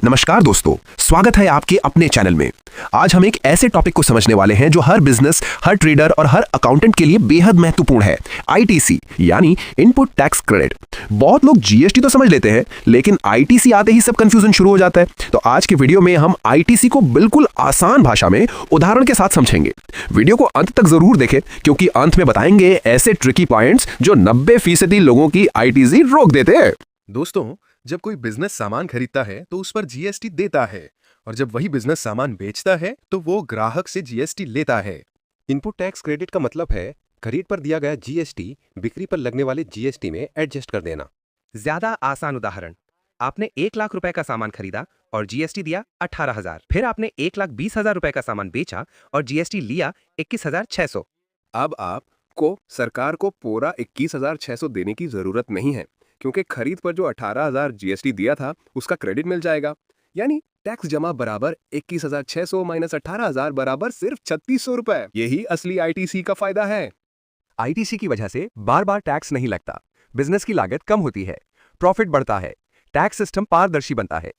नमस्कार दोस्तों, स्वागत है आपके अपने चैनल में। आज हम एक ऐसे टॉपिक को समझने वाले हैं जो हर बिजनेस, हर ट्रेडर और हर अकाउंटेंट के लिए बेहद महत्वपूर्ण है। आईटीसी यानी इनपुट टैक्स क्रेडिट। बहुत लोग जीएसटी तो समझ लेते हैं, लेकिन आईटीसी आते ही सब कंफ्यूजन शुरू हो जाता है। तो आज के वीडियो में हम आईटीसी को बिल्कुल आसान भाषा में उदाहरण के साथ समझेंगे। वीडियो को अंत तक जरूर देखें, क्योंकि अंत में बताएंगे ऐसे ट्रिकी पॉइंट्स जो 90% लोगों की आईटीसी रोक देते हैं। दोस्तों, जब कोई बिजनेस सामान खरीदता है तो उस पर जीएसटी देता है, और जब वही बिजनेस सामान बेचता है तो वो ग्राहक से जीएसटी लेता है। इनपुट टैक्स क्रेडिट का मतलब है खरीद पर दिया गया जीएसटी बिक्री पर लगने वाले जीएसटी में एडजस्ट कर देना। ज्यादा आसान उदाहरण, आपने 1 लाख रुपए का सामान खरीदा और जीएसटी दिया 18,000। फिर आपने 1,20,000 रुपए का सामान बेचा और जीएसटी लिया 21,600। अब आपको सरकार को पूरा 21,600 देने की जरूरत नहीं है, क्योंकि खरीद पर जो 18,000 जीएसटी दिया था उसका क्रेडिट मिल जाएगा। यानी टैक्स जमा बराबर 21,600 माइनस 18,000 बराबर सिर्फ 3,600 रुपए। यही असली आईटीसी का फायदा है। आईटीसी की वजह से बार बार टैक्स नहीं लगता, बिजनेस की लागत कम होती है, प्रॉफिट बढ़ता है, टैक्स सिस्टम पारदर्शी बनता है।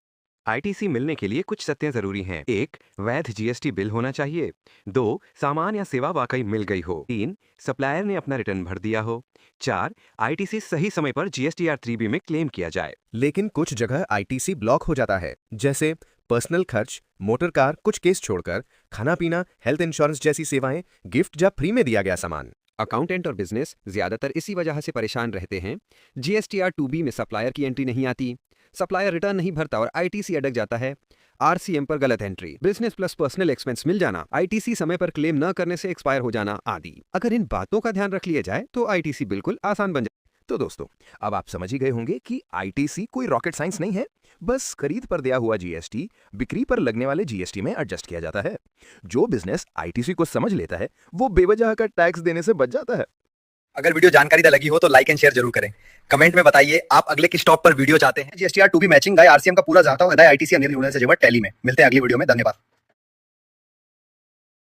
आईटीसी मिलने के लिए कुछ सत्य जरूरी हैं। 1. वैध जीएसटी बिल होना चाहिए। 2. सामान या सेवा वाकई मिल गई हो। 3. सप्लायर ने अपना रिटर्न भर दिया हो। 4. आईटीसी सही समय पर जीएसटीआर 3B में क्लेम किया जाए। लेकिन कुछ जगह आईटीसी ब्लॉक हो जाता है, जैसे पर्सनल खर्च, मोटर कार, कुछ केस छोड़कर खाना पीना, हेल्थ इंश्योरेंस जैसी सेवाएं, गिफ्ट या फ्री में दिया गया सामान। अकाउंटेंट और बिजनेस ज्यादातर इसी वजह से परेशान रहते हैं। जीएसटीआर 2B में सप्लायर की एंट्री नहीं आती, सप्लायर रिटर्न नहीं भरता और आईटीसी अटक जाता है। आरसीएम पर गलत entry, business plus personal expense मिल जाना, आईटीसी समय पर क्लेम न करने से एक्सपायर हो जाना आदि। अगर इन बातों का ध्यान रख लिया जाए तो आईटीसी बिल्कुल आसान बन जाए। तो दोस्तों, अब आप समझ ही गए होंगे कि आईटीसी कोई रॉकेट साइंस नहीं है। बस खरीद पर दिया हुआ जीएसटी बिक्री पर लगने वाले जीएसटी में एडजस्ट किया जाता है। जो बिजनेस आईटीसी को समझ लेता है वो बेवजह का टैक्स देने से बच जाता है। अगर वीडियो जानकारीदार लगी हो तो लाइक एंड शेयर जरूर करें। कमेंट में बताइए आप अगले किस टॉप पर वीडियो चाहते हैं। जीएसटीआर 2B मैचिंग गाय, आरसीएम का पूरा जाता हुआ आईटीसी अनिल से जबर टैली में। मिलते हैं अगली वीडियो में। धन्यवाद।